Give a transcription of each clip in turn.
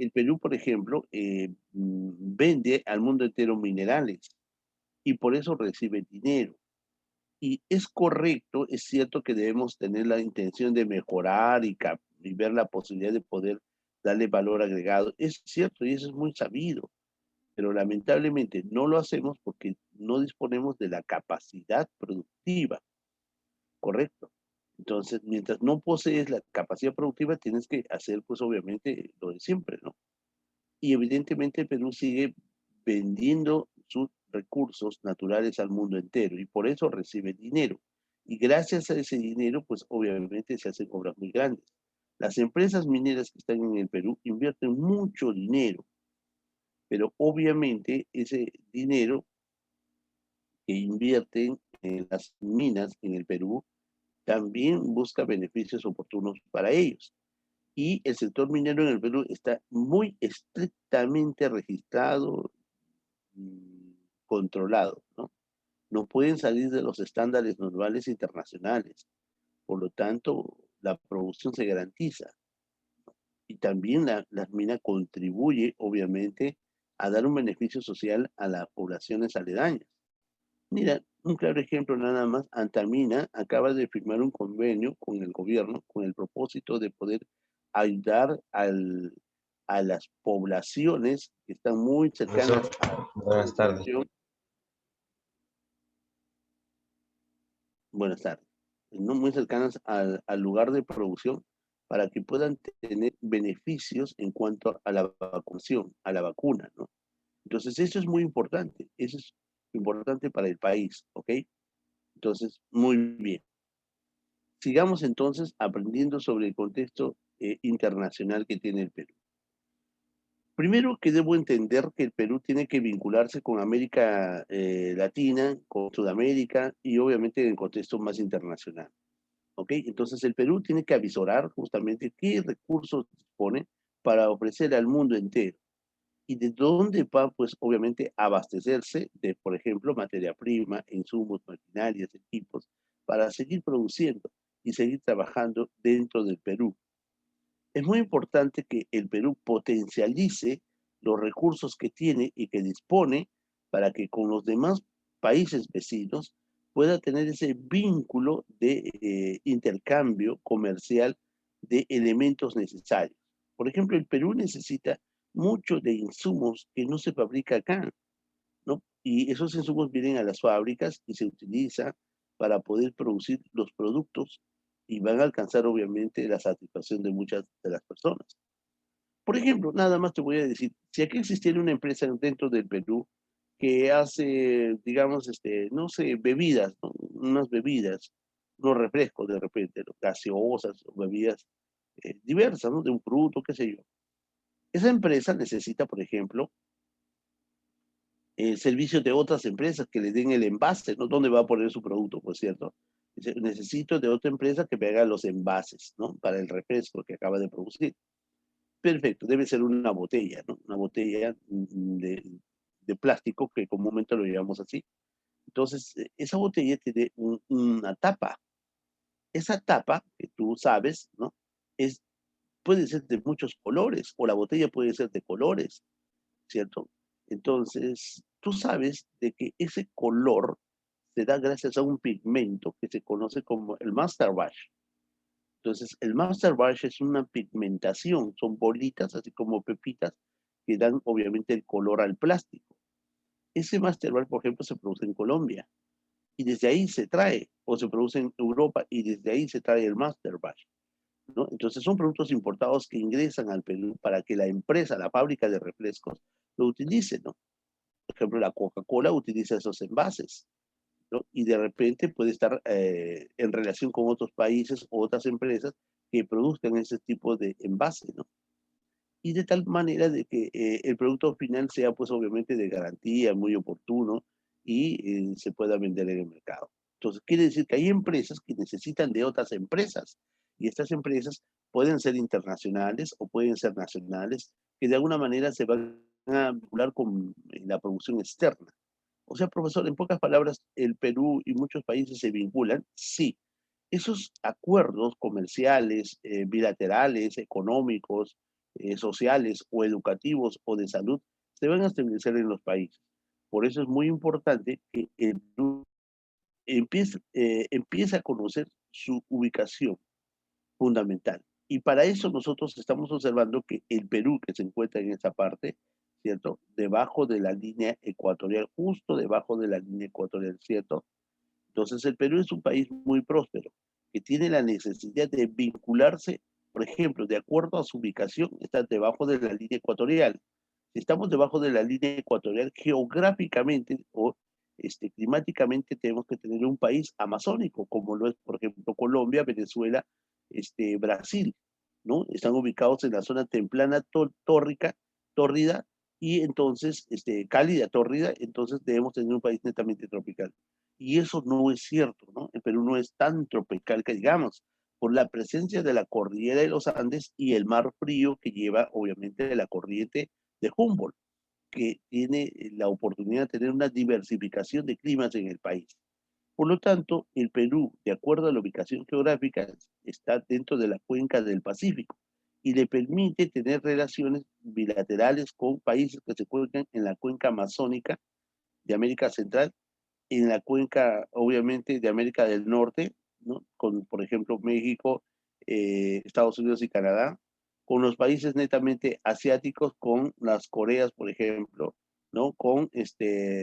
el Perú, por ejemplo, vende al mundo entero minerales y por eso recibe dinero. Y es correcto, es cierto que debemos tener la intención de mejorar y ver la posibilidad de poder darle valor agregado. Es cierto y eso es muy sabido, pero lamentablemente no lo hacemos porque no disponemos de la capacidad productiva, ¿correcto? Entonces, mientras no posees la capacidad productiva, tienes que hacer, pues obviamente, lo de siempre, ¿no? Y evidentemente Perú sigue vendiendo sus recursos naturales al mundo entero y por eso recibe dinero. Y gracias a ese dinero, pues obviamente se hacen obras muy grandes. Las empresas mineras que están en el Perú invierten mucho dinero, pero obviamente ese dinero que invierten en las minas en el Perú también busca beneficios oportunos para ellos. Y el sector minero en el Perú está muy estrictamente registrado y controlado, ¿no? No pueden salir de los estándares normales internacionales. Por lo tanto, la producción se garantiza. Y también la mina contribuye, obviamente, a dar un beneficio social a las poblaciones aledañas. Mira, un claro ejemplo nada más, Antamina acaba de firmar un convenio con el gobierno con el propósito de poder ayudar a las poblaciones que están muy cercanas Profesor, a la buenas tardes. población. Buenas tardes, no muy cercanas al lugar de producción para que puedan tener beneficios en cuanto a la vacunación, a la vacuna, ¿no? Entonces, eso es muy importante, eso es importante para el país, ¿ok? Entonces, muy bien. Sigamos entonces aprendiendo sobre el contexto internacional que tiene el Perú. Primero que debo entender que el Perú tiene que vincularse con América Latina, con Sudamérica y obviamente en el contexto más internacional. ¿Ok? Entonces el Perú tiene que avisorar justamente qué recursos dispone para ofrecer al mundo entero y de dónde va, pues obviamente, abastecerse de, por ejemplo, materia prima, insumos, maquinarias, equipos, para seguir produciendo y seguir trabajando dentro del Perú. Es muy importante que el Perú potencialice los recursos que tiene y que dispone para que con los demás países vecinos pueda tener ese vínculo de intercambio comercial de elementos necesarios. Por ejemplo, el Perú necesita mucho de insumos que no se fabrica acá, ¿no? Y esos insumos vienen a las fábricas y se utilizan para poder producir los productos y van a alcanzar obviamente la satisfacción de muchas de las personas. Por ejemplo, nada más te voy a decir, si aquí existiera una empresa dentro del Perú que hace, digamos, no sé, bebidas, ¿no? Unas bebidas, unos refrescos de repente, ¿no? Gaseosas o bebidas diversas, ¿no? De un fruto, qué sé yo. Esa empresa necesita, por ejemplo, servicios de otras empresas que le den el envase, ¿no? ¿Dónde va a poner su producto, por cierto? Dice, necesito de otra empresa que me haga los envases, ¿no? Para el refresco que acaba de producir. Perfecto, debe ser una botella, ¿no? Una botella de plástico que comúnmente lo llamamos así. Entonces, esa botella tiene una tapa. Esa tapa, que tú sabes, ¿no? Es, puede ser de muchos colores o la botella puede ser de colores, ¿cierto? Entonces, tú sabes de que ese color se da gracias a un pigmento que se conoce como el master wash. Entonces, el master wash es una pigmentación, son bolitas, así como pepitas, que dan obviamente el color al plástico. Ese master wash, por ejemplo, se produce en Colombia y desde ahí se trae, o se produce en Europa y desde ahí se trae el master wash, ¿no? Entonces, son productos importados que ingresan al Perú para que la empresa, la fábrica de refrescos, lo utilice, ¿no? Por ejemplo, la Coca-Cola utiliza esos envases, ¿no? Y de repente puede estar en relación con otros países o otras empresas que produzcan ese tipo de envase, ¿no? Y de tal manera de que el producto final sea pues obviamente de garantía, muy oportuno y se pueda vender en el mercado. Entonces quiere decir que hay empresas que necesitan de otras empresas y estas empresas pueden ser internacionales o pueden ser nacionales que de alguna manera se van a vincular con la producción externa. O sea, profesor, en pocas palabras, el Perú y muchos países se vinculan, sí. Esos acuerdos comerciales, bilaterales, económicos, sociales o educativos o de salud se van a establecer en los países. Por eso es muy importante que el Perú empiece a conocer su ubicación fundamental. Y para eso nosotros estamos observando que el Perú, que se encuentra en esa parte, ¿cierto? Debajo de la línea ecuatorial, justo debajo de la línea ecuatorial, ¿cierto? Entonces el Perú es un país muy próspero, que tiene la necesidad de vincularse, por ejemplo, de acuerdo a su ubicación, está debajo de la línea ecuatorial. Si estamos debajo de la línea ecuatorial, geográficamente o climáticamente tenemos que tener un país amazónico, como lo es, por ejemplo, Colombia, Venezuela, Brasil, ¿no? Están ubicados en la zona templana tórrida, y entonces, cálida, tórrida, entonces debemos tener un país netamente tropical. Y eso no es cierto, ¿no? El Perú no es tan tropical que digamos, por la presencia de la cordillera de los Andes y el mar frío que lleva, obviamente, la corriente de Humboldt, que tiene la oportunidad de tener una diversificación de climas en el país. Por lo tanto, el Perú, de acuerdo a la ubicación geográfica, está dentro de la cuenca del Pacífico y le permite tener relaciones bilaterales con países que se encuentran en la cuenca amazónica de América Central, en la cuenca, obviamente, de América del Norte, ¿no? Con, por ejemplo, México, Estados Unidos y Canadá, con los países netamente asiáticos, con las Coreas, por ejemplo, ¿no? Con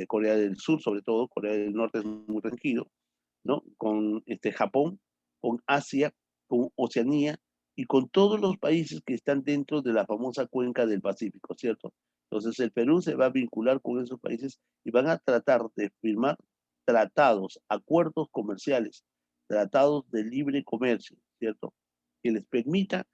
Corea del Sur, sobre todo, Corea del Norte es muy tranquilo, ¿no? Con Japón, con Asia, con Oceanía y con todos los países que están dentro de la famosa cuenca del Pacífico, ¿cierto? Entonces el Perú se va a vincular con esos países y van a tratar de firmar tratados, acuerdos comerciales, tratados de libre comercio, ¿cierto? Que les permita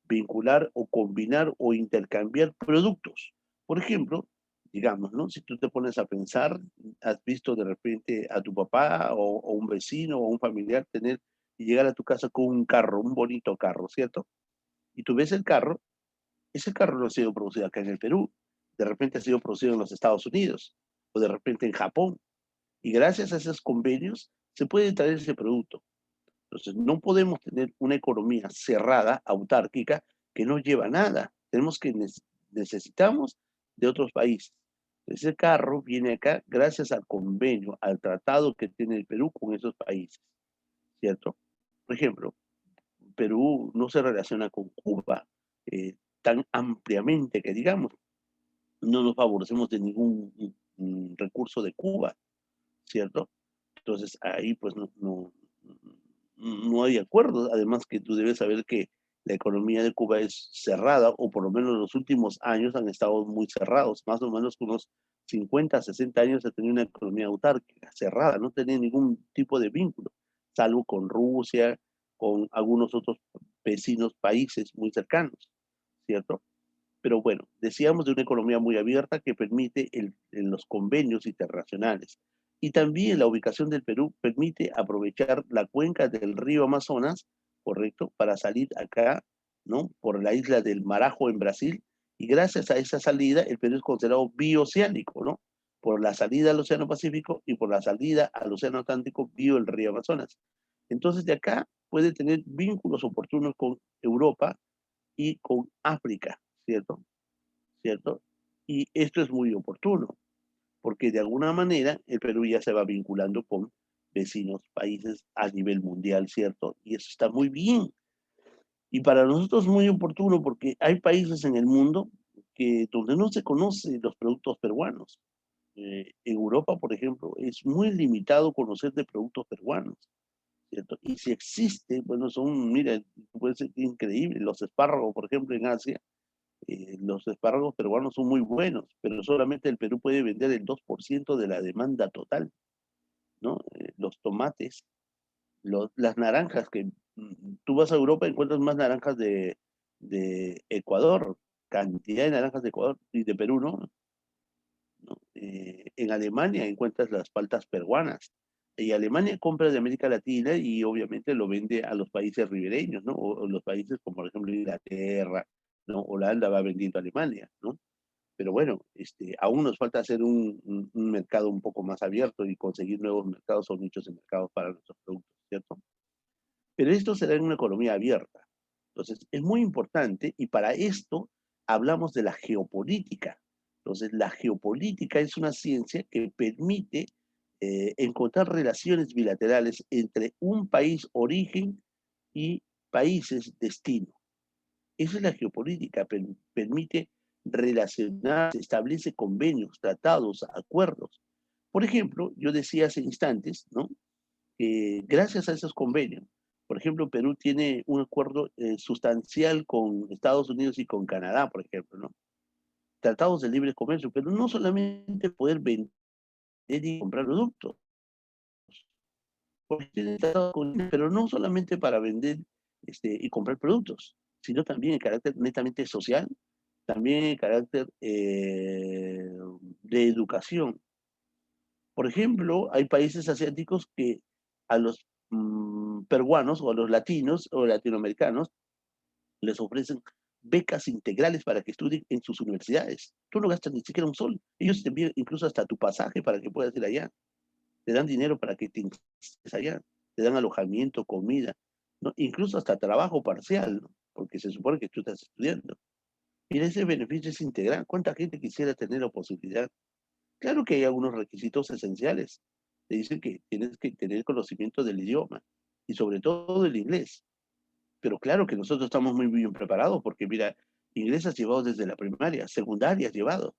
vincular o combinar o intercambiar productos. Por ejemplo, digamos, ¿no? Si tú te pones a pensar, has visto de repente a tu papá o un vecino o un familiar tener y llegar a tu casa con un carro, un bonito carro, ¿cierto? Y tú ves el carro, ese carro no ha sido producido acá en el Perú, de repente ha sido producido en los Estados Unidos o de repente en Japón. Y gracias a esos convenios se puede traer ese producto. Entonces, no podemos tener una economía cerrada, autárquica, que no lleva nada. Tenemos que necesitamos de otros países. Ese carro viene acá gracias al convenio, al tratado que tiene el Perú con esos países, ¿cierto? Por ejemplo, Perú no se relaciona con Cuba tan ampliamente que digamos, no nos favorecemos de ningún recurso de Cuba, ¿cierto? Entonces ahí pues no hay acuerdo. Además que tú debes saber que la economía de Cuba es cerrada, o por lo menos los últimos años han estado muy cerrados, más o menos unos 50, 60 años ha tenido una economía autárquica, cerrada, no tenía ningún tipo de vínculo, salvo con Rusia, con algunos otros vecinos países muy cercanos, ¿cierto? Pero bueno, decíamos de una economía muy abierta que permite en los convenios internacionales. Y también la ubicación del Perú permite aprovechar la cuenca del río Amazonas, ¿correcto? Para salir acá, ¿no? Por la isla del Marajo en Brasil. Y gracias a esa salida, el Perú es considerado bioceánico, ¿no? Por la salida al Océano Pacífico y por la salida al Océano Atlántico, vio el río Amazonas. Entonces, de acá puede tener vínculos oportunos con Europa y con África, ¿cierto? ¿Cierto? Y esto es muy oportuno, porque de alguna manera el Perú ya se va vinculando con vecinos países a nivel mundial, ¿cierto? Y eso está muy bien. Y para nosotros es muy oportuno porque hay países en el mundo que donde no se conocen los productos peruanos. En Europa, por ejemplo, es muy limitado conocer de productos peruanos, ¿cierto? Y si existe, bueno, son, mira, puede ser increíble, los espárragos, por ejemplo, en Asia, los espárragos peruanos son muy buenos, pero solamente el Perú puede vender el 2% de la demanda total, ¿no? Los tomates, las naranjas, que tú vas a Europa y encuentras más naranjas de Ecuador, cantidad de naranjas de Ecuador y de Perú, ¿no? ¿No? En Alemania encuentras las paltas peruanas. Y Alemania compra de América Latina y obviamente lo vende a los países ribereños, ¿no? O los países como por ejemplo Inglaterra, ¿no? Holanda va vendiendo a Alemania, ¿no? Pero bueno, aún nos falta hacer un mercado un poco más abierto y conseguir nuevos mercados o nichos de mercados para nuestros productos, ¿cierto? Pero esto será en una economía abierta. Entonces, es muy importante y para esto hablamos de la geopolítica. Entonces, la geopolítica es una ciencia que permite encontrar relaciones bilaterales entre un país origen y países destino. Esa es la geopolítica, permite relacionar, establece convenios, tratados, acuerdos. Por ejemplo, yo decía hace instantes, ¿no? Que gracias a esos convenios, por ejemplo, Perú tiene un acuerdo sustancial con Estados Unidos y con Canadá, por ejemplo, ¿no? Tratados de libre comercio, pero no solamente poder vender y comprar productos, porque tiene tratados pero no solamente para vender y comprar productos, sino también en carácter netamente social, también en carácter de educación. Por ejemplo, hay países asiáticos que a los peruanos o a los latinos o latinoamericanos les ofrecen becas integrales para que estudien en sus universidades. Tú no gastas ni siquiera un sol. Ellos te envían incluso hasta tu pasaje para que puedas ir allá. Te dan dinero para que te instes allá. Te dan alojamiento, comida, ¿no? Incluso hasta trabajo parcial, ¿no? Porque se supone que tú estás estudiando. Y ese beneficio es integral. ¿Cuánta gente quisiera tener la posibilidad? Claro que hay algunos requisitos esenciales. Te dicen que tienes que tener conocimiento del idioma y sobre todo del inglés. Pero claro que nosotros estamos muy bien preparados porque mira, inglés has llevado desde la primaria, secundaria has llevado.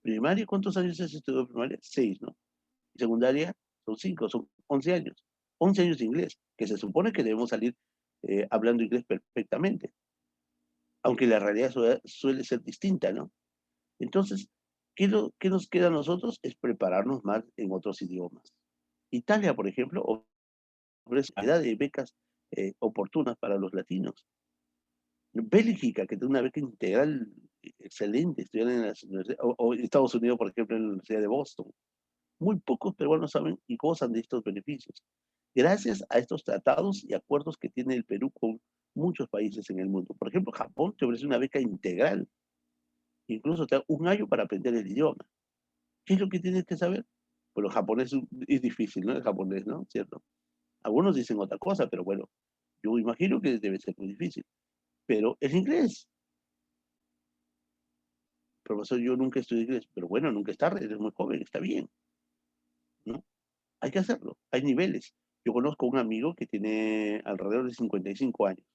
Primaria, ¿cuántos años has estudiado primaria? 6, ¿no? Y secundaria son 5, son 11 años. 11 años de inglés, que se supone que debemos salir hablando inglés perfectamente, aunque la realidad suele ser distinta, ¿no? Entonces, ¿qué nos queda a nosotros? Es prepararnos más en otros idiomas. Italia, por ejemplo, ofrece variedad de becas oportunas para los latinos. Bélgica, que tiene una beca integral excelente, estudiar en las universidades, o Estados Unidos, por ejemplo, en la Universidad de Boston. Muy pocos peruanos saben y gozan de estos beneficios. Gracias a estos tratados y acuerdos que tiene el Perú con muchos países en el mundo. Por ejemplo, Japón te ofrece una beca integral, incluso te da un año para aprender el idioma. ¿Qué es lo que tienes que saber? Bueno, japonés es difícil, ¿no? El japonés, ¿no? ¿Cierto? Algunos dicen otra cosa, pero bueno, yo imagino que debe ser muy difícil. Pero el inglés, profesor, yo nunca estudié inglés, pero bueno, nunca es tarde, eres muy joven, está bien, ¿no? Hay que hacerlo, hay niveles. Yo conozco un amigo que tiene alrededor de 55 años.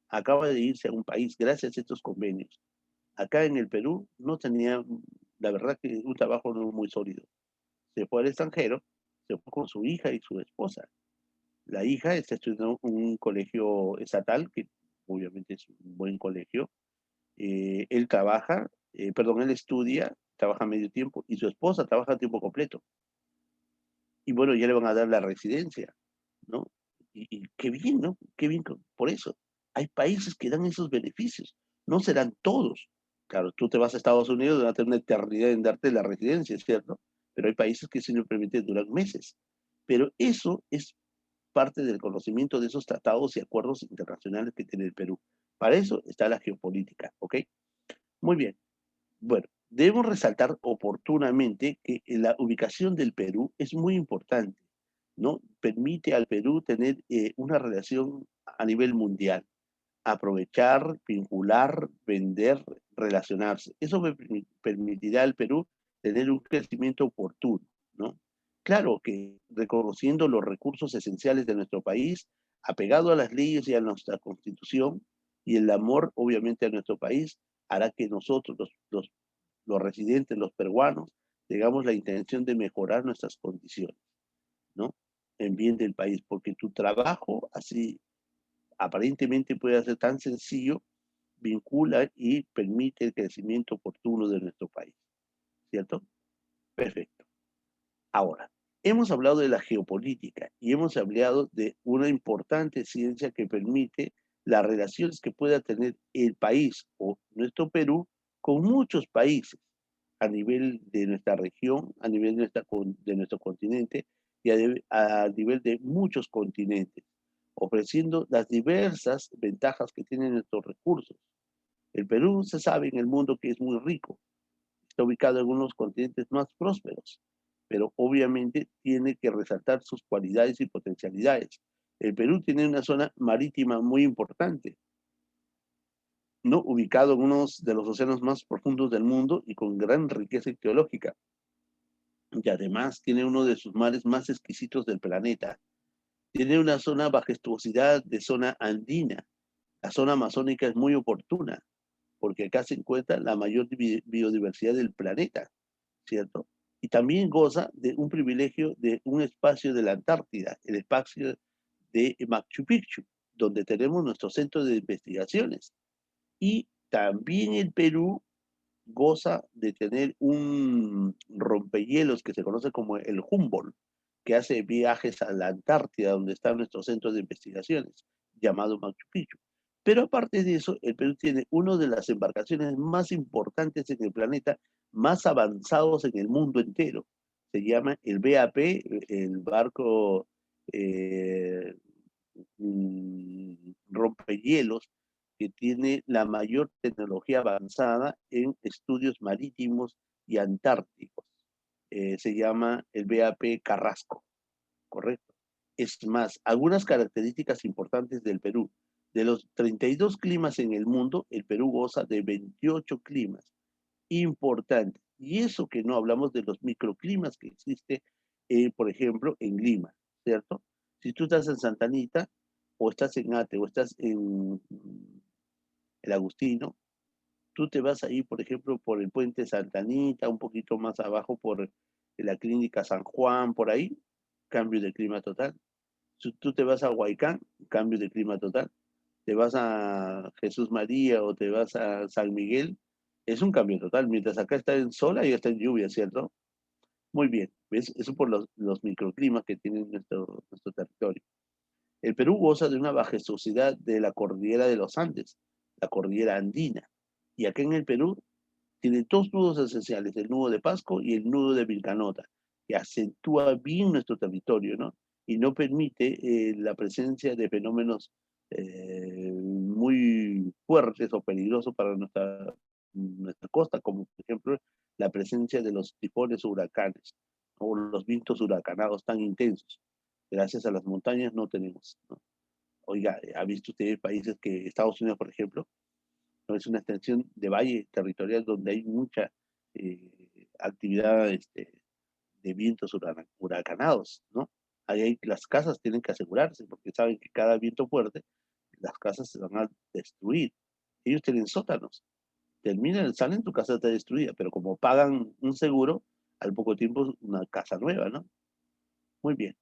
Acaba de irse a un país gracias a estos convenios. Acá en el Perú no tenía, la verdad, que un trabajo no muy sólido. Se fue al extranjero, se fue con su hija y su esposa. La hija está estudiando en un colegio estatal, que obviamente es un buen colegio. Él trabaja, perdón, él estudia, trabaja medio tiempo, y su esposa trabaja a tiempo completo. Y bueno, ya le van a dar la residencia, ¿no? Y qué bien, ¿no? Qué bien por eso. Hay países que dan esos beneficios. No serán todos. Claro, tú te vas a Estados Unidos, van a tener una eternidad en darte la residencia, ¿cierto? Pero hay países que simplemente duran meses. Pero eso es parte del conocimiento de esos tratados y acuerdos internacionales que tiene el Perú. Para eso está la geopolítica, ¿ok? Muy bien. Bueno, debemos resaltar oportunamente que la ubicación del Perú es muy importante, ¿no? Permite al Perú tener una relación a nivel mundial, aprovechar, vincular, vender, relacionarse. Eso permitirá al Perú tener un crecimiento oportuno, ¿no? Claro que reconociendo los recursos esenciales de nuestro país, apegado a las leyes y a nuestra constitución, y el amor, obviamente, a nuestro país, hará que nosotros, los residentes, los peruanos, tengamos la intención de mejorar nuestras condiciones, ¿no? En bien del país, porque tu trabajo, así aparentemente puede ser tan sencillo, vincula y permite el crecimiento oportuno de nuestro país, ¿cierto? Perfecto. Ahora, hemos hablado de la geopolítica y hemos hablado de una importante ciencia que permite las relaciones que pueda tener el país o nuestro Perú con muchos países a nivel de nuestra región, a nivel de nuestro continente y a nivel de muchos continentes, ofreciendo las diversas ventajas que tienen nuestros recursos. El Perú se sabe en el mundo que es muy rico, está ubicado en uno de los continentes más prósperos, pero obviamente tiene que resaltar sus cualidades y potencialidades. El Perú tiene una zona marítima muy importante, ¿no? Ubicado en uno de los océanos más profundos del mundo y con gran riqueza geológica. Y además tiene uno de sus mares más exquisitos del planeta. Tiene una zona majestuosidad de zona andina. La zona amazónica es muy oportuna, porque acá se encuentra la mayor biodiversidad del planeta, ¿cierto? Y también goza de un privilegio de un espacio de la Antártida, el espacio de Machu Picchu, donde tenemos nuestro centro de investigaciones. Y también el Perú goza de tener un rompehielos que se conoce como el Humboldt, que hace viajes a la Antártida, donde está nuestro centro de investigaciones, llamado Machu Picchu. Pero aparte de eso, el Perú tiene una de las embarcaciones más importantes en el planeta, más avanzados en el mundo entero. Se llama el BAP, el barco eh, rompehielos, que tiene la mayor tecnología avanzada en estudios marítimos y antárticos. Se llama el BAP Carrasco, ¿correcto? Es más, algunas características importantes del Perú. De los 32 climas en el mundo, el Perú goza de 28 climas importantes. Y eso que no hablamos de los microclimas que existe, por ejemplo, en Lima, ¿cierto? Si tú estás en Santa Anita, o estás en Ate, o estás en el Agustino, tú te vas ahí, por ejemplo, por el puente Santa Anita, un poquito más abajo por la clínica San Juan, por ahí, cambio de clima total. Si tú te vas a Huaycán, cambio de clima total. Te vas a Jesús María o te vas a San Miguel, es un cambio total. Mientras acá está en sol, ahí está en lluvia, ¿cierto? Muy bien, ¿ves? Eso por los microclimas que tiene nuestro territorio. El Perú goza de una majestuosidad de la cordillera de los Andes, la cordillera andina. Y acá en el Perú tiene dos nudos esenciales, el nudo de Pasco y el nudo de Vilcanota, que acentúa bien nuestro territorio, ¿no? Y no permite la presencia de fenómenos muy fuertes o peligrosos para nuestra costa, como por ejemplo la presencia de los tifones o huracanes, o los vientos huracanados tan intensos. Gracias a las montañas no tenemos, ¿no? Oiga, ¿ha visto usted países que Estados Unidos, por ejemplo, no es una extensión de valle territorial donde hay mucha eh, actividad de vientos huracanados, ¿no? Las casas tienen que asegurarse porque saben que cada viento fuerte, las casas se van a destruir. Ellos tienen sótanos. Salen, tu casa está destruida, pero como pagan un seguro, al poco tiempo una casa nueva, ¿no? Muy bien.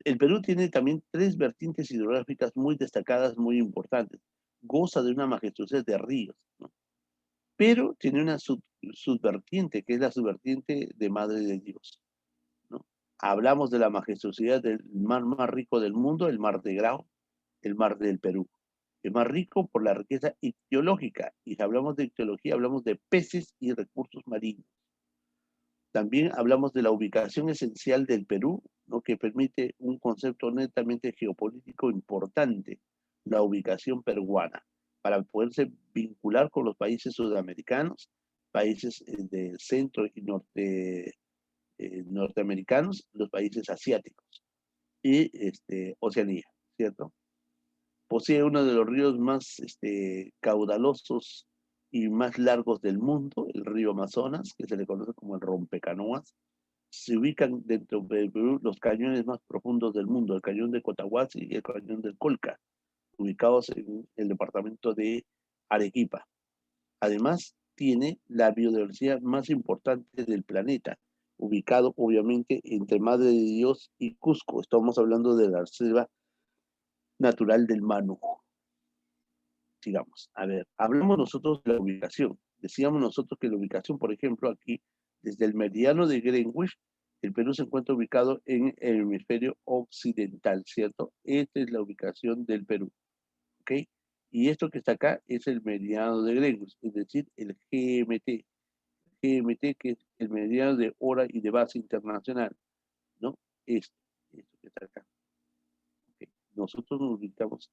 El Perú tiene también tres vertientes hidrográficas muy destacadas, muy importantes. Goza de una majestuosidad de ríos, ¿no? Pero tiene una subvertiente, que es la subvertiente de Madre de Dios, ¿no? Hablamos de la majestuosidad del mar más rico del mundo, el mar de Grau, el mar del Perú. El más rico por la riqueza ictiológica, y si hablamos de ictiología, hablamos de peces y recursos marinos. También hablamos de la ubicación esencial del Perú, ¿no? Que permite un concepto netamente geopolítico importante, la ubicación peruana, para poderse vincular con los países sudamericanos, países del centro y norte, norteamericanos, los países asiáticos y Oceanía, ¿cierto? Posee uno de los ríos más caudalosos y más largos del mundo, el río Amazonas, que se le conoce como el rompecanoas. Se ubican dentro de Perú los cañones más profundos del mundo, el cañón de Cotahuasi y el cañón del Colca, ubicados en el departamento de Arequipa. Además, tiene la biodiversidad más importante del planeta, ubicado obviamente entre Madre de Dios y Cusco. Estamos hablando de la reserva natural del Manu. Sigamos. A ver, hablamos nosotros de la ubicación. Decíamos nosotros que la ubicación, por ejemplo, aquí, desde el meridiano de Greenwich, el Perú se encuentra ubicado en el hemisferio occidental, ¿cierto? Esta es la ubicación del Perú, ¿ok? Y esto que está acá es el meridiano de Greenwich, es decir, el GMT. GMT, que es el meridiano de hora y de base internacional, ¿no? Esto que está acá. ¿Ok? Nosotros nos ubicamos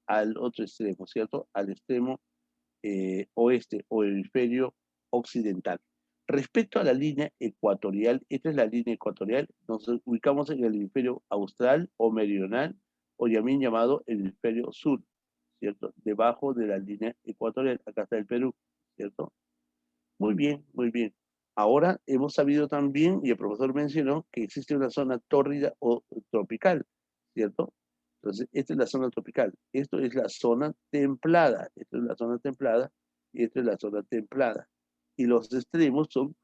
al otro extremo, ¿cierto? Al extremo oeste o hemisferio occidental. Respecto a la línea ecuatorial, esta es la línea ecuatorial, nos ubicamos en el hemisferio austral o meridional, o también llamado el hemisferio sur, ¿cierto? Debajo de la línea ecuatorial. Acá está el Perú, ¿cierto? Muy bien, muy bien. Ahora hemos sabido también, y el profesor mencionó, que existe una zona tórrida o tropical, ¿cierto? Entonces, esta es la zona tropical. Esto es la zona templada. Esto es la zona templada y esto es la zona templada. Y los extremos son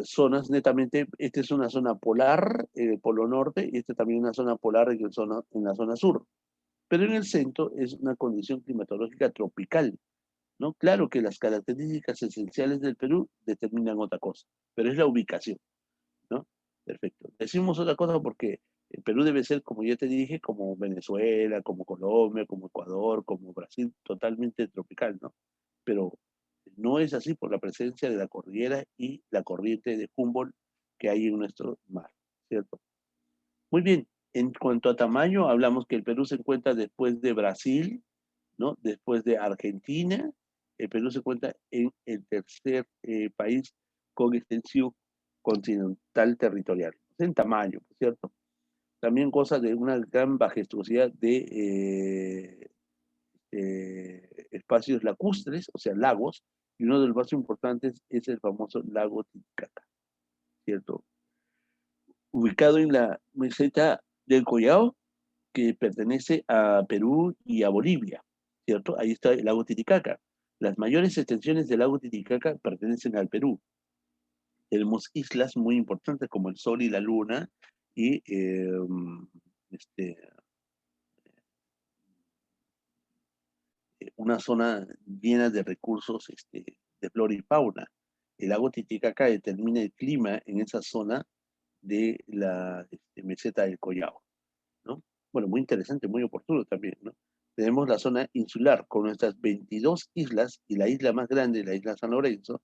zonas netamente, esta es una zona polar, el polo norte, y esta también es una zona polar en la zona sur. Pero en el centro es una condición climatológica tropical, ¿no? Claro que las características esenciales del Perú determinan otra cosa, pero es la ubicación, ¿no? Perfecto. Decimos otra cosa porque el Perú debe ser, como ya te dije, como Venezuela, como Colombia, como Ecuador, como Brasil, totalmente tropical, ¿no? Pero no es así por la presencia de la cordillera y la corriente de Humboldt que hay en nuestro mar, ¿cierto? Muy bien. En cuanto a tamaño, hablamos que el Perú se encuentra después de Brasil, ¿no? Después de Argentina, el Perú se encuentra en el tercer país con extensión continental territorial, en tamaño, ¿cierto? También goza de una gran majestuosidad de espacios lacustres, o sea, lagos, y uno de los más importantes es el famoso lago Titicaca, ¿cierto? Ubicado en la meseta del Collao, que pertenece a Perú y a Bolivia, ¿cierto? Ahí está el lago Titicaca. Las mayores extensiones del lago Titicaca pertenecen al Perú. Tenemos islas muy importantes como el Sol y la Luna y este, una zona llena de recursos de flora y fauna. El lago Titicaca determina el clima en esa zona de la meseta del Collao, ¿no? Bueno, muy interesante, muy oportuno también, ¿no? Tenemos la zona insular con nuestras 22 islas y la isla más grande, la isla San Lorenzo,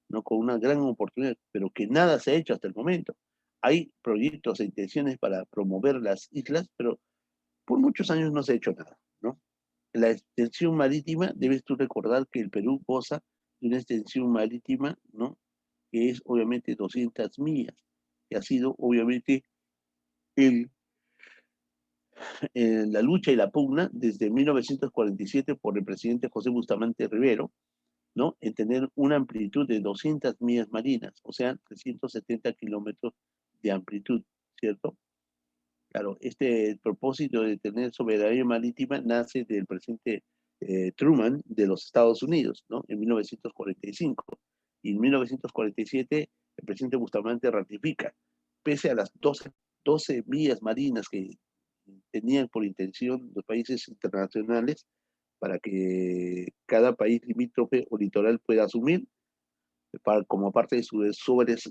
¿no? Con una gran oportunidad, pero que nada se ha hecho hasta el momento. Hay proyectos e intenciones para promover las islas, pero por muchos años no se ha hecho nada, ¿no? La extensión marítima, debes tú recordar que el Perú goza de una extensión marítima, ¿no? Que es obviamente 200 millas, que ha sido obviamente el la lucha y la pugna desde 1947 por el presidente José Bustamante Rivero, ¿no? En tener una amplitud de 200 millas marinas, o sea, 370 kilómetros de amplitud, ¿cierto? Claro, este propósito de tener soberanía marítima nace del presidente Truman de los Estados Unidos, ¿no? En 1945. Y en 1947 el presidente Bustamante ratifica, pese a las 12 millas marinas que tenían por intención los países internacionales para que cada país limítrofe o litoral pueda asumir como parte de su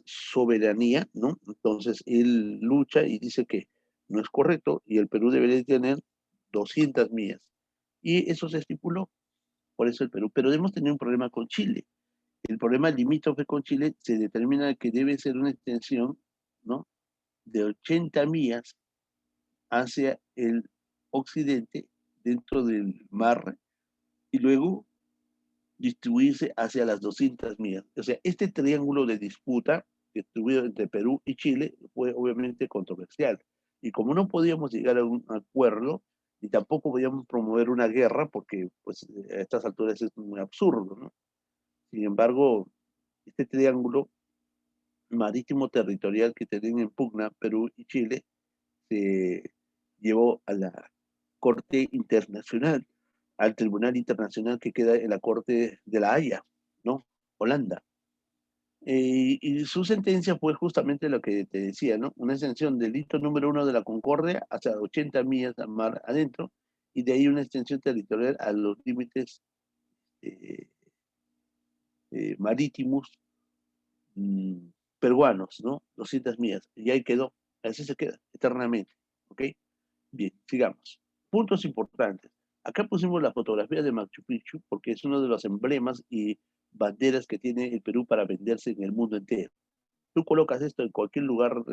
soberanía, ¿no? Entonces él lucha y dice que no es correcto y el Perú debería tener 200 millas. Y eso se estipuló, por eso el Perú. Pero hemos tenido un problema con Chile. El problema limítrofe con Chile se determina que debe ser una extensión, ¿no? De 80 millas hacia el occidente dentro del mar y luego distribuirse hacia las 200 millas. O sea, este triángulo de disputa distribuido entre Perú y Chile fue obviamente controversial. Y como no podíamos llegar a un acuerdo, y tampoco podíamos promover una guerra, porque pues a estas alturas es muy absurdo, ¿no? Sin embargo, este triángulo marítimo territorial que tenían en pugna Perú y Chile se llevó a la Corte Internacional, al Tribunal Internacional que queda en la Corte de la Haya, ¿no? Holanda. Y su sentencia fue justamente lo que te decía, ¿no? Una extensión del hito número 1 de la Concordia hasta 80 millas al mar adentro, y de ahí una extensión territorial a los límites eh, marítimos mm, peruanos, ¿no? 200 millas. Y ahí quedó, así se queda, eternamente, ¿ok? Bien, sigamos. Puntos importantes. Acá pusimos la fotografía de Machu Picchu porque es uno de los emblemas y banderas que tiene el Perú para venderse en el mundo entero. Tú colocas esto en cualquier lugar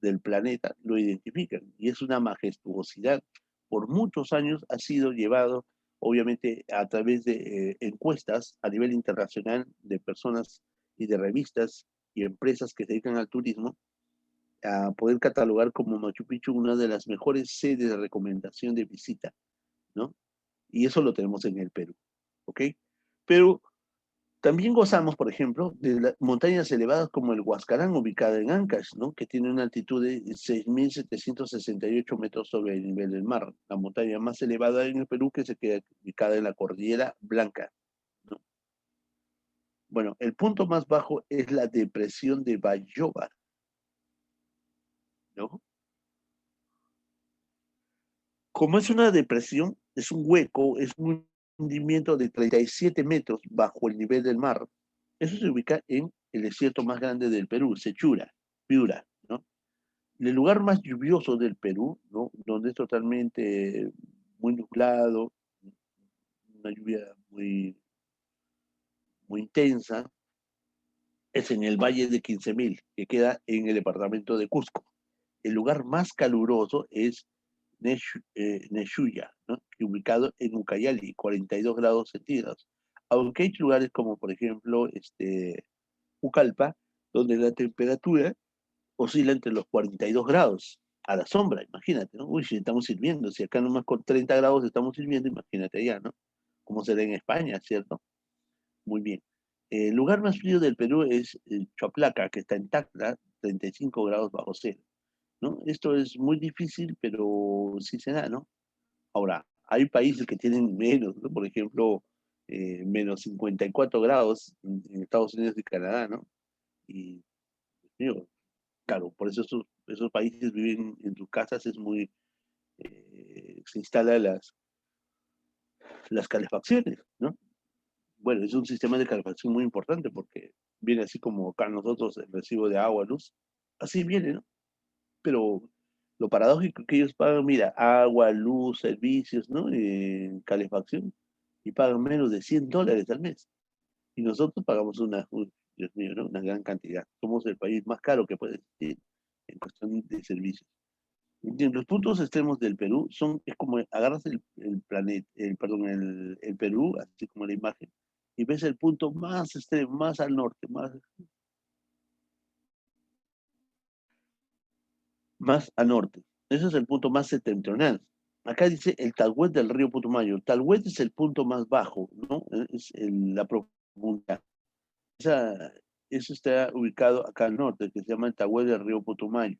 del planeta, lo identifican y es una majestuosidad. Por muchos años ha sido llevado, obviamente, a través de encuestas a nivel internacional de personas y de revistas y empresas que se dedican al turismo a poder catalogar como Machu Picchu una de las mejores sedes de recomendación de visita. ¿no? Y eso lo tenemos en el Perú, ¿ok? Pero también gozamos, por ejemplo, de las montañas elevadas como el Huascarán, ubicada en Ancash, ¿no? Que tiene una altitud de 6.768 metros sobre el nivel del mar, la montaña más elevada en el Perú que se queda ubicada en la Cordillera Blanca, ¿no? Bueno, el punto más bajo es la depresión de Bayóvar, ¿no? Como es una depresión, es un hueco, es un hundimiento de 37 metros bajo el nivel del mar. Eso se ubica en el desierto más grande del Perú, Sechura, Piura, ¿no? El lugar más lluvioso del Perú, ¿no? Donde es totalmente muy nublado, una lluvia muy intensa, es en el Valle de 15.000, que queda en el departamento de Cusco. El lugar más caluroso es Neshuya, ¿no? Ubicado en Ucayali, 42 grados centígrados. Aunque hay lugares como, por ejemplo, Ucalpa, donde la temperatura oscila entre los 42 grados a la sombra, imagínate, ¿no? Uy, si estamos sirviendo, si acá nomás con 30 grados estamos sirviendo, imagínate allá, ¿no? Como será en España, ¿cierto? Muy bien. El lugar más frío del Perú es Choaplaca, que está en Tacna, 35 grados bajo cero, ¿no? Esto es muy difícil, pero sí se da, ¿no? Ahora, hay países que tienen menos, ¿no? Por ejemplo, menos 54 grados en Estados Unidos y Canadá, ¿no? Y, digo, claro, por eso esos países viven en sus casas, es muy, se instalan las calefacciones, ¿no? Bueno, es un sistema de calefacción muy importante porque viene así como acá nosotros el recibo de agua, luz, así viene, ¿no? Pero lo paradójico es que ellos pagan, mira, agua, luz, servicios, ¿no? Calefacción, y pagan menos de $100 al mes. Y nosotros pagamos Dios mío, ¿no? Una gran cantidad. Somos el país más caro que puede existir en cuestión de servicios. En los puntos extremos del Perú es como agarras el planeta, perdón, el Perú, así como la imagen, y ves el punto más extremo, más al norte, más al norte. Ese es el punto más septentrional. Acá dice el Talhuet del río Putumayo. Talhuet es el punto más bajo, ¿no? Es la profundidad. Esa, eso está ubicado acá al norte, que se llama el Talhuet del río Putumayo.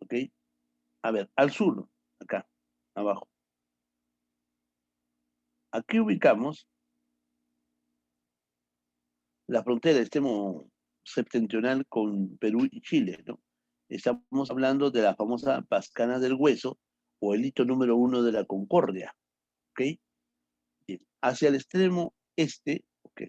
¿Ok? A ver, al sur, acá, abajo. Aquí ubicamos la frontera extremo septentrional con Perú y Chile, ¿no? Estamos hablando de la famosa Pascana del Hueso o el hito número 1 de la Concordia, ¿ok? Bien. Hacia el extremo este, ok,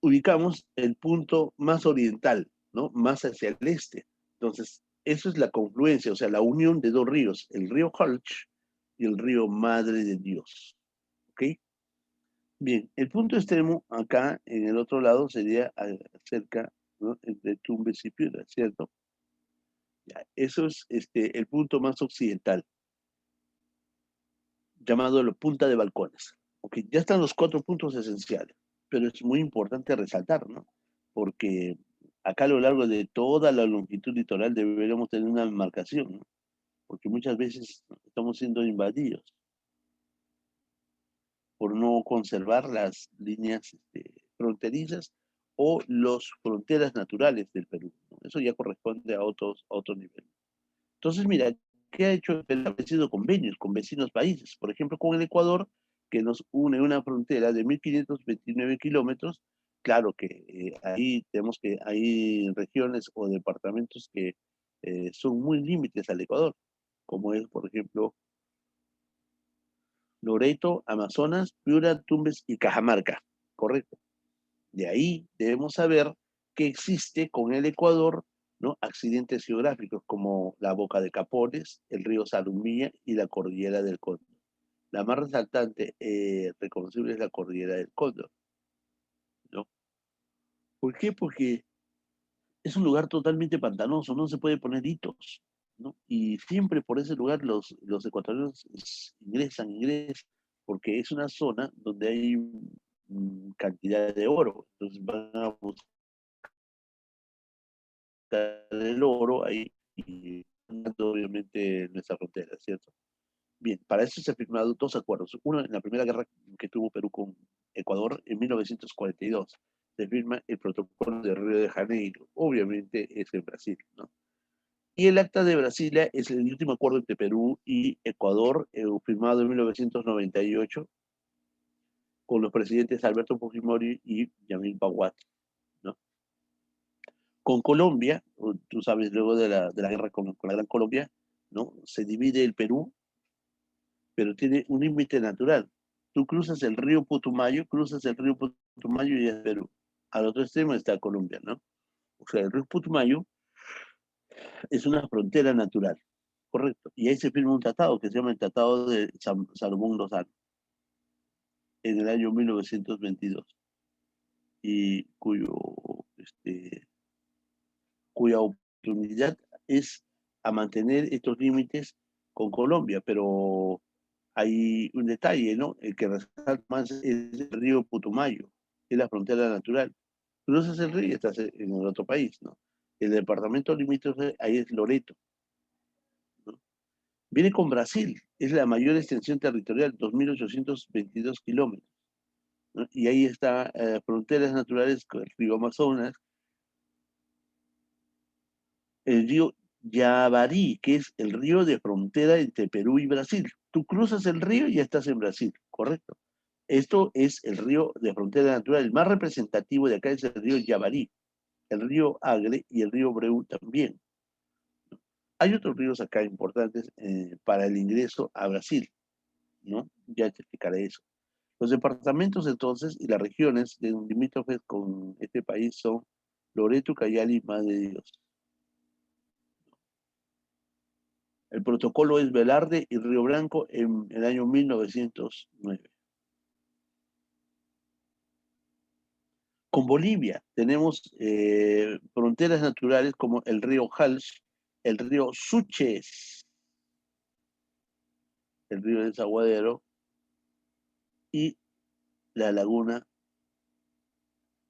ubicamos el punto más oriental, ¿no? Más hacia el este. Entonces, eso es la confluencia, o sea, la unión de dos ríos, el río Holch y el río Madre de Dios, ¿ok? Bien, el punto extremo acá en el otro lado sería cerca, ¿no? Entre Tumbes y Piura, ¿cierto? Ya, eso es el punto más occidental, llamado la punta de balcones. Ok, ya están los cuatro puntos esenciales, pero es muy importante resaltar, ¿no? Porque acá a lo largo de toda la longitud litoral deberíamos tener una marcación, ¿no? Porque muchas veces estamos siendo invadidos por no conservar las líneas fronterizas o las fronteras naturales del Perú, ¿no? Eso ya corresponde a otro nivel. Entonces, mira, ¿qué ha hecho el Perú? Ha establecido convenios con vecinos países, por ejemplo, con el Ecuador, que nos une una frontera de 1.529 kilómetros. Claro que ahí tenemos que hay regiones o departamentos que son muy límites al Ecuador, como es, por ejemplo, Loreto, Amazonas, Piura, Tumbes y Cajamarca. Correcto. De ahí debemos saber que existe con el Ecuador, ¿no? Accidentes geográficos como la Boca de Capones, el río Salumilla y la Cordillera del Cóndor. La más resaltante, reconocible, es la Cordillera del Cóndor, ¿no? ¿Por qué? Porque es un lugar totalmente pantanoso, no se puede poner hitos, ¿no? Y siempre por ese lugar los ecuatorianos ingresan, porque es una zona donde hay cantidad de oro. Entonces van a buscar el oro ahí y obviamente nuestra frontera, ¿cierto? Bien, para eso se han firmado dos acuerdos. Uno, en la primera guerra que tuvo Perú con Ecuador, en 1942, se firma el protocolo de Río de Janeiro. Obviamente es en Brasil, ¿no? Y el Acta de Brasilia es el último acuerdo entre Perú y Ecuador, firmado en 1998 con los presidentes Alberto Fujimori y Yamil Pawat, ¿no? Con Colombia, tú sabes, luego de la guerra con la Gran Colombia, ¿no? Se divide el Perú, pero tiene un límite natural. Tú cruzas el río Putumayo y es Perú. Al otro extremo está Colombia, ¿no? O sea, el río Putumayo es una frontera natural, correcto. Y ahí se firma un tratado que se llama el Tratado de Salomón Lozano en el año 1922 y cuya oportunidad es a mantener estos límites con Colombia, pero hay un detalle, ¿no? El que resalta más es el río Putumayo, que es la frontera natural. Cruzas el río y estás en el otro país, ¿no? El departamento limítrofe ahí es Loreto, ¿no? Viene con Brasil, es la mayor extensión territorial, 2.822 kilómetros, ¿no? Y ahí está fronteras naturales con el río Amazonas, el río Yavarí, que es el río de frontera entre Perú y Brasil. Tú cruzas el río y ya estás en Brasil, ¿correcto? Esto es el río de frontera natural. El más representativo de acá es el río Yavarí, el río Agre y el río Breu también. Hay otros ríos acá importantes para el ingreso a Brasil, ¿no? Ya te explicaré eso. Los departamentos entonces y las regiones de limítrofes con este país son Loreto, Cayali y Madre de Dios. El protocolo es Velarde y Río Blanco en el año 1909. Con Bolivia tenemos fronteras naturales como el río Jalch, el río Suches, el río Desaguadero y la laguna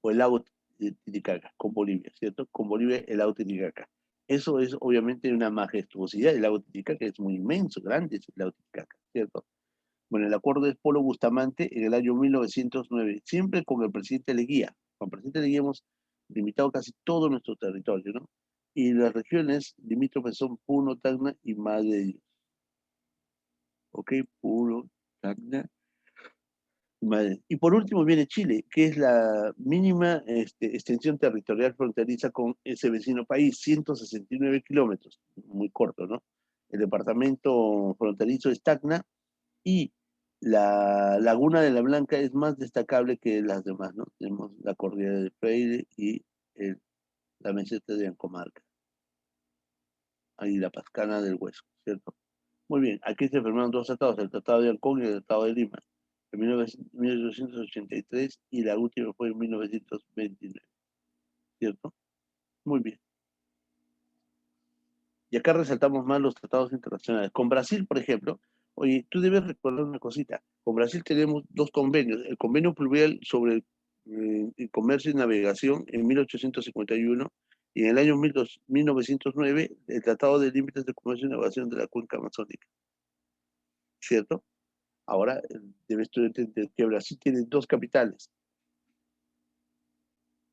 o el lago Titicaca, con Bolivia, ¿cierto? Con Bolivia el lago Titicaca. Eso es obviamente una majestuosidad. El lago Titicaca es muy inmenso, grande es el lago Titicaca, ¿cierto? Bueno, el acuerdo es Polo Bustamante en el año 1909, siempre con el presidente Leguía. Con el presidente Leguía hemos limitado casi todo nuestro territorio, ¿no? Y las regiones limítrofes son Puno, Tacna y Madre de Dios. ¿Ok? Puno, Tacna y Madre de Dios. Y por último viene Chile, que es la mínima extensión territorial fronteriza con ese vecino país, 169 kilómetros, muy corto, ¿no? El departamento fronterizo es Tacna y la Laguna de la Blanca es más destacable que las demás, ¿no? Tenemos la Cordillera de Freire y la meseta de Ancomarca, ahí la Pascana del Hueso, ¿cierto? Muy bien, aquí se firmaron dos tratados, el Tratado de Ancón y el Tratado de Lima, en 1883 y la última fue en 1929, ¿cierto? Muy bien. Y acá resaltamos más los tratados internacionales. Con Brasil, por ejemplo, oye, tú debes recordar una cosita. Con Brasil tenemos dos convenios. El convenio pluvial sobre el comercio y navegación en 1851 y en el año 1909 el Tratado de Límites de Comercio y Navegación de la Cuenca Amazónica, ¿cierto? Ahora debes tú entender que Brasil tiene dos capitales.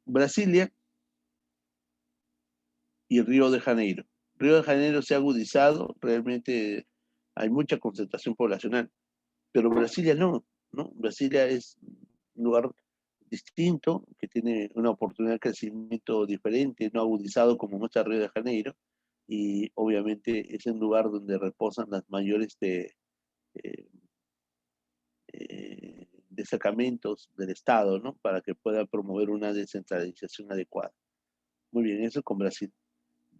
Brasilia y Río de Janeiro. Río de Janeiro se ha agudizado, realmente hay mucha concentración poblacional. Pero Brasilia no, ¿no? Brasilia es un lugar distinto, que tiene una oportunidad de crecimiento diferente, no agudizado como muestra Río de Janeiro, y obviamente es un lugar donde reposan las mayores eh, destacamentos del Estado, ¿no? Para que pueda promover una descentralización adecuada. Muy bien, eso con Brasil.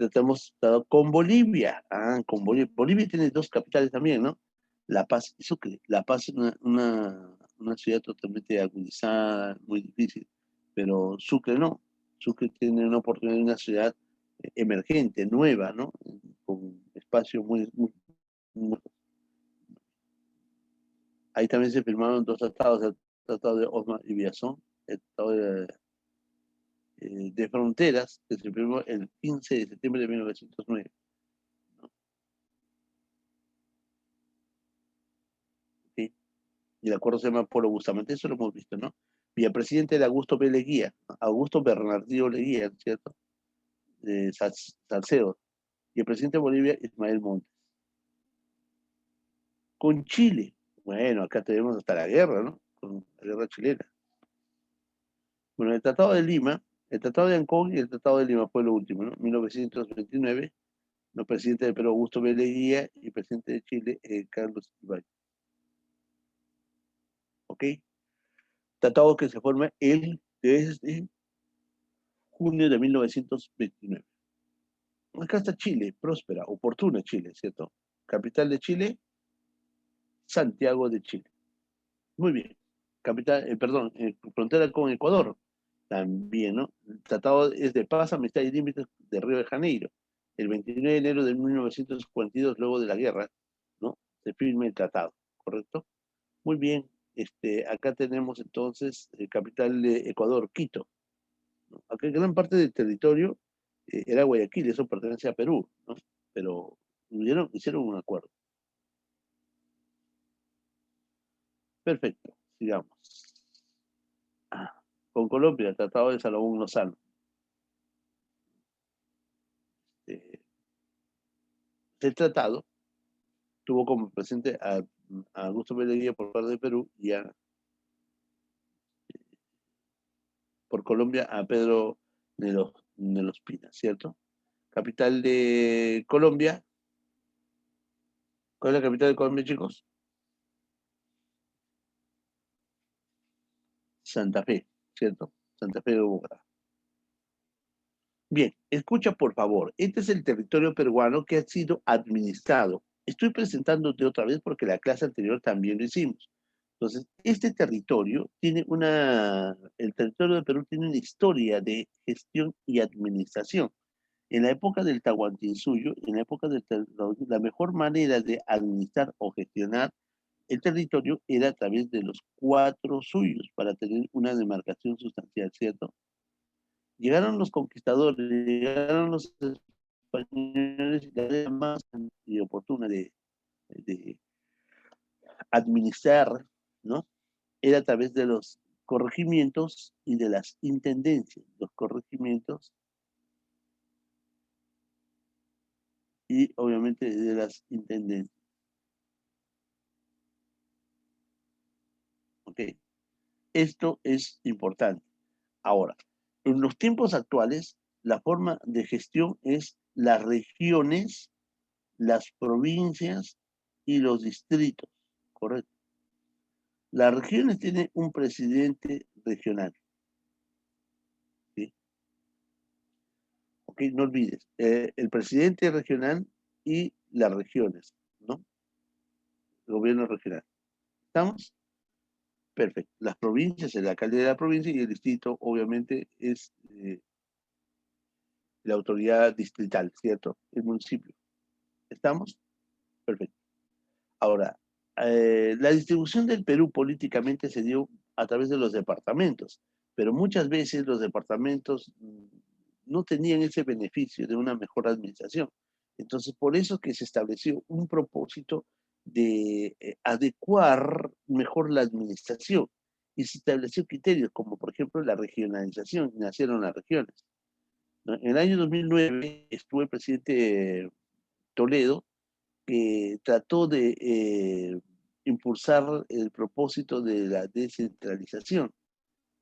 Estamos con Bolivia. Ah, con Bolivia. Bolivia tiene dos capitales también, ¿no? La Paz, eso que La Paz es una ciudad totalmente agudizada, muy difícil, pero Sucre no. Sucre tiene una oportunidad de una ciudad emergente, nueva, ¿no? Con espacio muy. Ahí también se firmaron dos tratados, Tratado de Osma y Villazón, el Tratado de Fronteras, que se firmó el 15 de septiembre de 1909. ¿No? ¿Sí? Y el acuerdo se llama Polo Bustamante, eso lo hemos visto, ¿no? Y el presidente de Augusto B. Leguía, ¿no? Augusto Bernardino Leguía, ¿cierto? Salcedo. Y el presidente de Bolivia, Ismael Montes. Con Chile, bueno, acá tenemos hasta la guerra, ¿no? Con la guerra chilena. Bueno, el Tratado de Lima, el Tratado de Ancón y el Tratado de Lima fue lo último, ¿no? 1929, los presidentes del Perú, Augusto B. Leguía, y el presidente de Chile, Carlos Ibáñez. ¿Ok? Tratado que se forma desde junio de 1929. Acá está Chile, próspera, oportuna Chile, ¿cierto? Capital de Chile, Santiago de Chile. Muy bien. Capital, perdón, frontera con Ecuador, también, ¿no? El tratado es de paz, amistad y límites de Río de Janeiro. El 29 de enero de 1942, luego de la guerra, ¿no? Se firma el tratado, ¿correcto? Muy bien. Acá tenemos entonces capital de Ecuador, Quito, ¿no? Acá gran parte del territorio era Guayaquil, eso pertenece a Perú, ¿no? Pero hicieron un acuerdo. Perfecto, sigamos. Con Colombia, el Tratado de Salomón Lozano. El tratado tuvo como presente a Augusto B. Leguía por parte de Perú y por Colombia a Pedro Nelos Pina, ¿cierto? Capital de Colombia. ¿Cuál es la capital de Colombia, chicos? Santa Fe, ¿cierto? Santa Fe de Bogotá. Bien, escucha por favor. Este es el territorio peruano que ha sido administrado. Estoy presentándote otra vez porque la clase anterior también lo hicimos. Entonces, este territorio el territorio de Perú tiene una historia de gestión y administración. En la época del Tahuantinsuyo, en la época la mejor manera de administrar o gestionar el territorio era a través de los cuatro suyos para tener una demarcación sustancial, ¿cierto? Llegaron los conquistadores, llegaron los españoles y la manera más y oportuna de administrar, ¿no? Era a través de los corregimientos y de las intendencias, los corregimientos y obviamente de las intendencias. ¿Ok? Esto es importante. Ahora, en los tiempos actuales, la forma de gestión es las regiones, las provincias y los distritos, ¿correcto? Las regiones tienen un presidente regional, ¿sí? Ok, no olvides, el presidente regional y las regiones, ¿no? El gobierno regional. ¿Estamos? Perfecto. Las provincias, el alcalde de la provincia y el distrito, obviamente, es la autoridad distrital, ¿cierto? El municipio. ¿Estamos? Perfecto. Ahora, la distribución del Perú políticamente se dio a través de los departamentos, pero muchas veces los departamentos no tenían ese beneficio de una mejor administración. Entonces, por eso que se estableció un propósito de adecuar mejor la administración y se estableció criterios como, por ejemplo, la regionalización, y nacieron las regiones, ¿no? En el año 2009 estuvo el presidente Toledo, que trató de impulsar el propósito de la descentralización,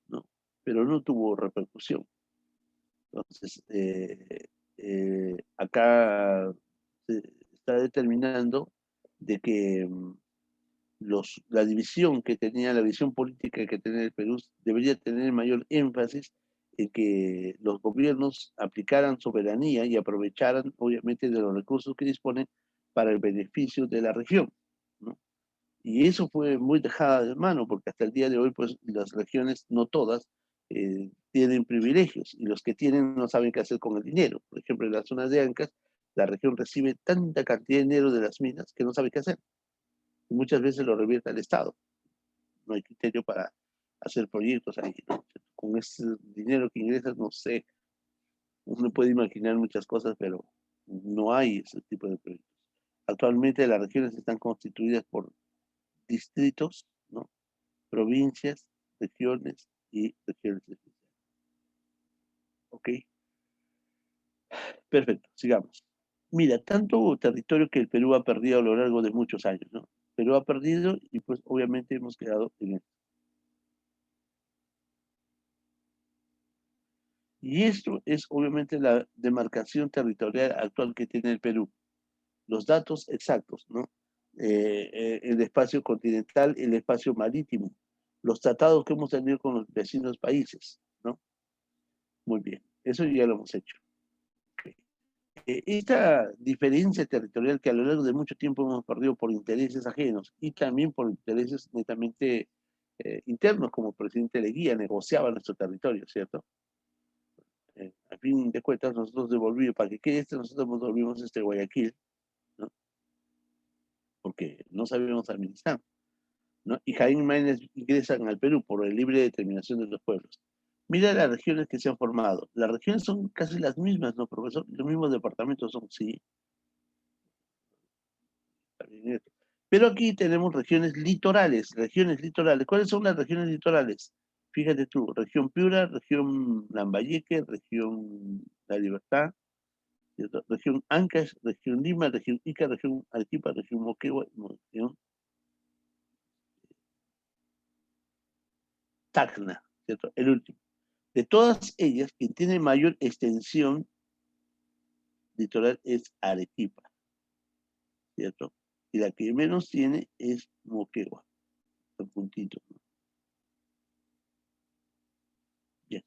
¿no? Pero no tuvo repercusión. Entonces, acá se está determinando de que la división que tenía, la visión política que tenía el Perú debería tener mayor énfasis en que los gobiernos aplicaran soberanía y aprovecharan, obviamente, de los recursos que disponen para el beneficio de la región, ¿no? Y eso fue muy dejada de mano, porque hasta el día de hoy, pues, las regiones, no todas, tienen privilegios, y los que tienen no saben qué hacer con el dinero. Por ejemplo, en las zonas de Ancas, la región recibe tanta cantidad de dinero de las minas que no sabe qué hacer. Y muchas veces lo revierte al Estado. No hay criterio para hacer proyectos ahí, ¿no? Con ese dinero que ingresa, no sé, uno puede imaginar muchas cosas, pero no hay ese tipo de proyectos. Actualmente las regiones están constituidas por distritos, ¿no? Provincias, regiones y regiones especiales. ¿Ok? Perfecto, sigamos. Mira, tanto territorio que el Perú ha perdido a lo largo de muchos años, ¿no? Perú ha perdido y pues obviamente hemos quedado en esto. Y esto es obviamente la demarcación territorial actual que tiene el Perú. Los datos exactos, ¿no? El espacio continental, el espacio marítimo, los tratados que hemos tenido con los vecinos países, ¿no? Muy bien, eso ya lo hemos hecho. Esta diferencia territorial que a lo largo de mucho tiempo hemos perdido por intereses ajenos y también por intereses netamente internos, como el presidente Leguía negociaba nuestro territorio, ¿cierto? A fin de cuentas, nosotros devolvimos, para que quede nosotros devolvimos Guayaquil, ¿no? Porque no sabíamos administrar, ¿no? Y Jaime Maínez ingresan al Perú por la libre determinación de los pueblos. Mira las regiones que se han formado. Las regiones son casi las mismas, ¿no, profesor? Los mismos departamentos son, sí. Pero aquí tenemos regiones litorales, regiones litorales. ¿Cuáles son las regiones litorales? Fíjate tú, región Piura, región Lambayeque, región La Libertad, ¿cierto? Región Ancash, región Lima, región Ica, región Arequipa, región Moquegua, región Tacna, ¿cierto? El último. De todas ellas, quien tiene mayor extensión litoral es Arequipa, ¿cierto? Y la que menos tiene es Moquegua, el puntito, ¿no? Bien.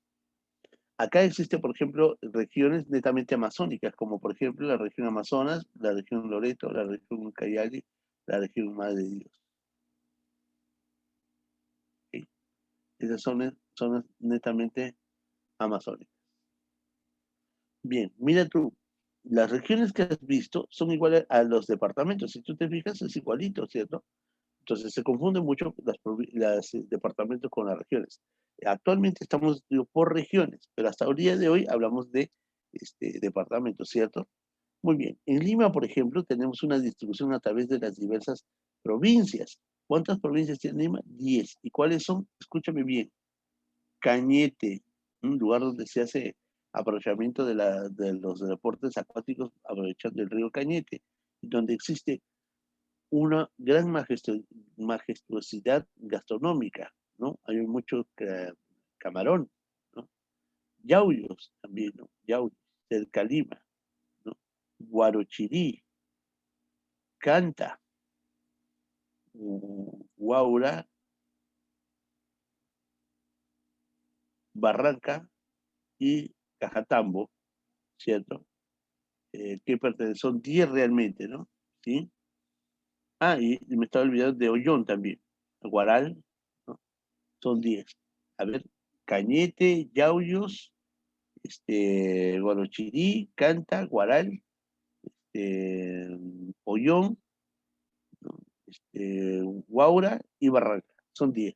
Acá existen, por ejemplo, regiones netamente amazónicas, como por ejemplo la región Amazonas, la región Loreto, la región Ucayali, la región Madre de Dios. ¿Sí? Esas son zonas netamente amazónicas. Bien, mira tú, las regiones que has visto son iguales a los departamentos. Si tú te fijas, es igualito, ¿cierto? Entonces se confunden mucho las departamentos con las regiones. Actualmente estamos digo, por regiones, pero hasta el día de hoy hablamos de departamentos, ¿cierto? Muy bien. En Lima, por ejemplo, tenemos una distribución a través de las diversas provincias. ¿Cuántas provincias tiene Lima? 10. ¿Y cuáles son? Escúchame bien. Cañete, un lugar donde se hace aprovechamiento de los deportes acuáticos aprovechando el río Cañete, donde existe una gran majestuosidad gastronómica, ¿no? Hay mucho camarón, ¿no? Yauyos también, ¿no? Yauyos, del Calima, ¿no? Guarochirí, Canta, Guaura, Barranca y Cajatambo, ¿cierto? Que son 10 realmente, ¿no? ¿Sí? Ah, y me estaba olvidando de Ollón también, Guaral, ¿no? Son 10. A ver, Cañete, Yauyos, Guarochirí, Canta, Guaral, Ollón, ¿no? Guaura y Barranca. Son 10.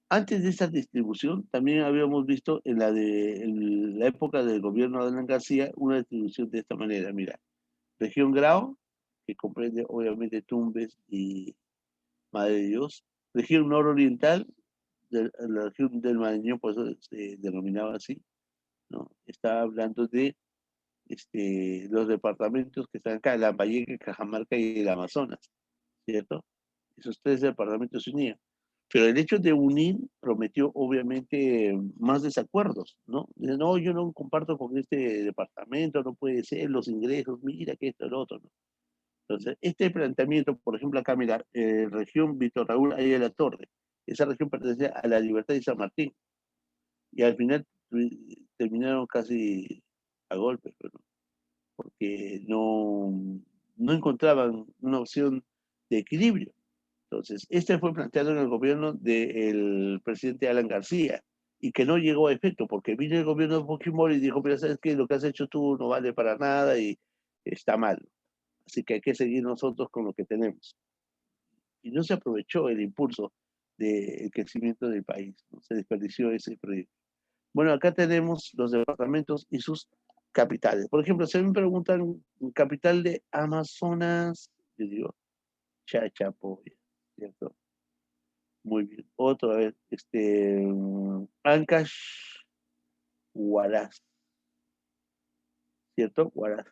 Antes de esta distribución, también habíamos visto en la época del gobierno de Alan García una distribución de esta manera. Mira, región Grau, que comprende obviamente Tumbes y Madre de Dios. Región nororiental, la región del Marañón, por eso se denominaba así, ¿no? Está hablando de los departamentos que están acá, Lambayeque, Cajamarca y el Amazonas, ¿cierto? Esos tres departamentos se unían. Pero el hecho de unir prometió obviamente más desacuerdos, ¿no? Dice, no, yo no comparto con este departamento, no puede ser, los ingresos, mira que esto, lo otro, ¿no? Entonces, este planteamiento, por ejemplo, acá, mira, región Víctor Raúl ahí de la Torre, esa región pertenecía a la Libertad de San Martín, y al final terminaron casi a golpes, pero porque no encontraban una opción de equilibrio. Entonces, este fue planteado en el gobierno del presidente Alan García y que no llegó a efecto porque vino el gobierno de Fujimori y dijo, pero sabes qué, lo que has hecho tú no vale para nada y está mal. Así que hay que seguir nosotros con lo que tenemos. Y no se aprovechó el impulso del crecimiento del país, ¿no? Se desperdició ese proyecto. Bueno, acá tenemos los departamentos y sus capitales. Por ejemplo, si me preguntan capital de Amazonas, yo digo Chachapoya, ¿cierto? Muy bien. Otra vez, Ancash, Huaraz, ¿cierto? Huaraz.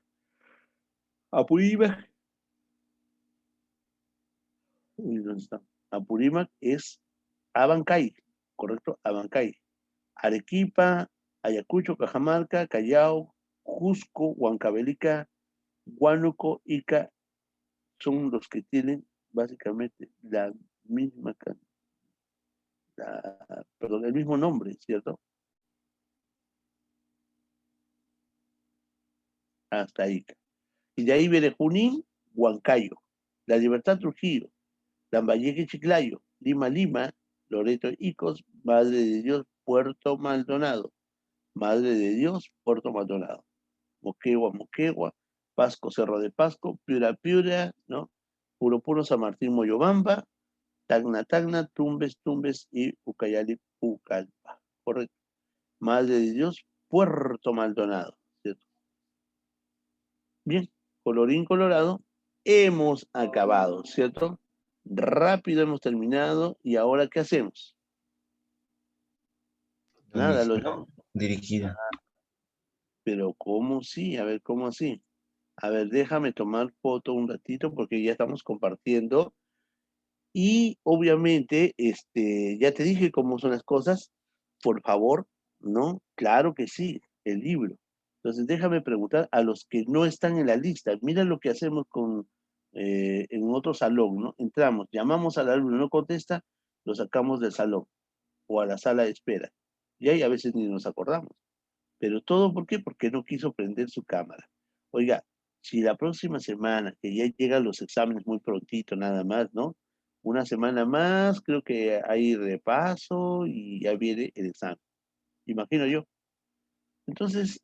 Apurímac, uy, ¿dónde está? Apurímac es Abancay, ¿correcto? Abancay. Arequipa, Ayacucho, Cajamarca, Callao, Cusco, Huancavelica, Huánuco, Ica, son los que tienen básicamente la misma, perdón, el mismo nombre, ¿cierto? Hasta Ica. Y de ahí viene Junín, Huancayo, La Libertad, Trujillo, Lambayeque, Chiclayo, Lima, Lima, Loreto, Icos, Madre de Dios, Puerto Maldonado, Madre de Dios, Puerto Maldonado, Moquegua, Moquegua, Pasco, Cerro de Pasco, Piura, Piura, ¿no? Puro, Puro, San Martín, Moyobamba, Tacna, Tacna, Tumbes, Tumbes y Ucayali, Pucallpa. Correcto. Madre de Dios, Puerto Maldonado, ¿cierto? Bien, colorín colorado, hemos acabado, ¿cierto? Rápido hemos terminado y ahora ¿qué hacemos? Nada, lo dejamos. Dirigida. Pero ¿cómo sí? A ver, ¿cómo así? A ver, déjame tomar foto un ratito porque ya estamos compartiendo. Y obviamente, ya te dije cómo son las cosas. Por favor, ¿no? Claro que sí, el libro. Entonces, déjame preguntar a los que no están en la lista. Mira lo que hacemos en otro salón, ¿no? Entramos, llamamos al alumno, no contesta, lo sacamos del salón o a la sala de espera. Y ahí a veces ni nos acordamos. Pero todo, ¿por qué? Porque no quiso prender su cámara. Oiga, si la próxima semana, que ya llegan los exámenes muy prontito, nada más, ¿no? Una semana más, creo que hay repaso y ya viene el examen. Imagino yo. Entonces,